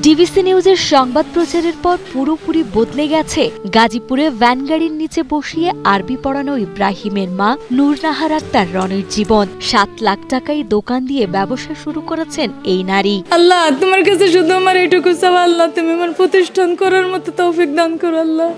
DBC নিউজের সংবাদ প্রচারের পর পুরোপুরি বদলে গেছে গাজীপুরে ভ্যান গাড়ির নিচে বসিয়ে আরবি পড়ানো ইব্রাহিমের মা নূরনাহার আক্তার রনির জীবন। 7 লাখ টাকায় দোকান দিয়ে ব্যবসা শুরু করেছেন এই নারী। আল্লাহ তোমার কাছে শুধু আমার এইটুকু চাওয়া, আল্লাহ তুমি আমার প্রতিষ্ঠান করার মতো তৌফিক দান করো। আল্লাহ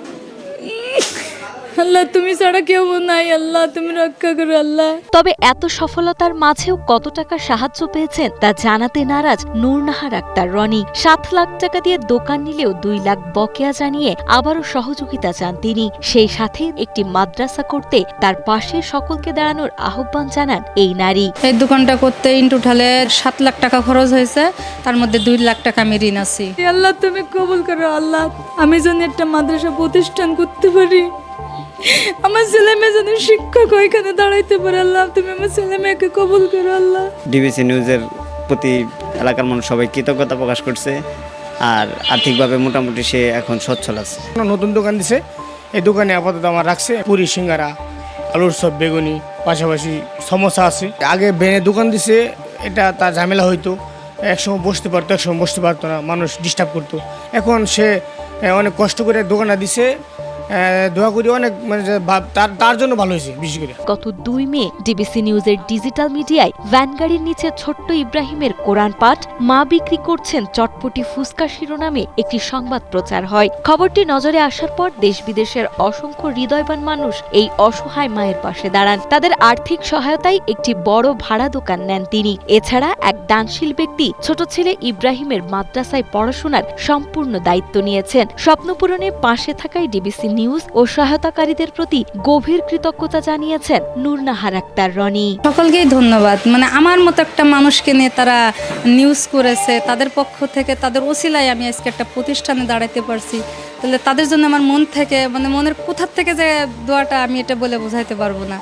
আল্লাহ তুমি ছাড়া কেউ নাই, আল্লাহ তুমি রক্ষা করো। আল্লাহ তবে এত সফলতার মাঝেও কত টাকা সাহায্য পেয়েছেন তা জানাতে নারাজ নূরনাহার আক্তার রনি। 7 লাখ টাকা দিয়ে দোকান নিলেও 2 লাখ বকেয়া জানিয়ে আবারও সহযোগিতা চান তিনি। সেই সাথে একটি মাদ্রাসা করতে তার পাশে সকলকে দাঁড়ানোর আহ্বান জানান এই নারী। এই দোকানটা করতে ইন টোটালে 7 লাখ টাকা খরচ হয়েছে, তার মধ্যে 2 লাখ টাকা আমি ঋণ আছি। আল্লাহ তুমি কবুল করো। আল্লাহ আমি যেন একটা মাদ্রাসা প্রতিষ্ঠান করতে পারি, আমার ছেলে মেয়ে যেন শিক্ষক ওইখানে দাঁড়াইতে পারে। আল্লাহ তুমি আমার ছেলে মেয়েকে কবুল করো। আল্লাহ ডিবিসি নিউজের প্রতি এলাকার মানুষ সবাই কৃতজ্ঞতা প্রকাশ করছে, আর আর্থিকভাবে মোটামুটি সে এখন সচ্ছল আছে। নতুন দোকান দিছে, এই দোকানে আপাতত আমার রাখছে পুরি, সিঙ্গারা, আলুর সব, বেগুনি, পাশাপাশি সমোসা আছে। আগে বেনে দোকান দিছে, এটা তার ঝামেলা হইতো, একসময় বসতে পারতো একসময় বসতে পারতো না, মানুষ ডিস্টার্ব করতো। এখন সে অনেক কষ্ট করে দোকানটা দিছে, দোয়া করি অনেক, মানে তার জন্য ভালো হয়েছে। বিশেষ করে গত 2 মে ডিবিসি নিউজের ডিজিটাল মিডিয়ায় ভ্যান গাড়ির নিচে ছোট্ট ইব্রাহিমের কোরআন পাঠ, মা বিক্রি করছেন চটপটি ফুসকা শিরোনামে একটি সংবাদ প্রচার হয়। খবরটি নজরে আসার পর দেশ বিদেশের অসংখ্য হৃদয়বান মানুষ এই অসহায় মায়ের পাশে দাঁড়ান। তাদের আর্থিক সহায়তায় একটি বড় ভাড়া দোকান নেন তিনি। এছাড়া এক দানশীল ব্যক্তি ছোট ছেলে ইব্রাহিমের মাদ্রাসায় পড়াশোনার সম্পূর্ণ দায়িত্ব নিয়েছেন। স্বপ্ন পূরণে পাশে থাকায় ডিবিসি নিউজ ও সহায়তাকারীদের প্রতি গভীর কৃতজ্ঞতা জানিয়েছেন নূরনাহার আক্তার রনি। সকলকেই ধন্যবাদ। মানে আমার মতো একটা মানুষকে নিয়ে তারা নিউজ করেছে, তাদের পক্ষ থেকে, তাদের ওসিলায় আমি আজকে একটা প্রতিষ্ঠানে দাঁড়াতে পারছি। তাহলে তাদের জন্য আমার মন থেকে, মানে মনের কোথা থেকে যে দোয়াটা, আমি এটা বলে বোঝাইতে পারবো না।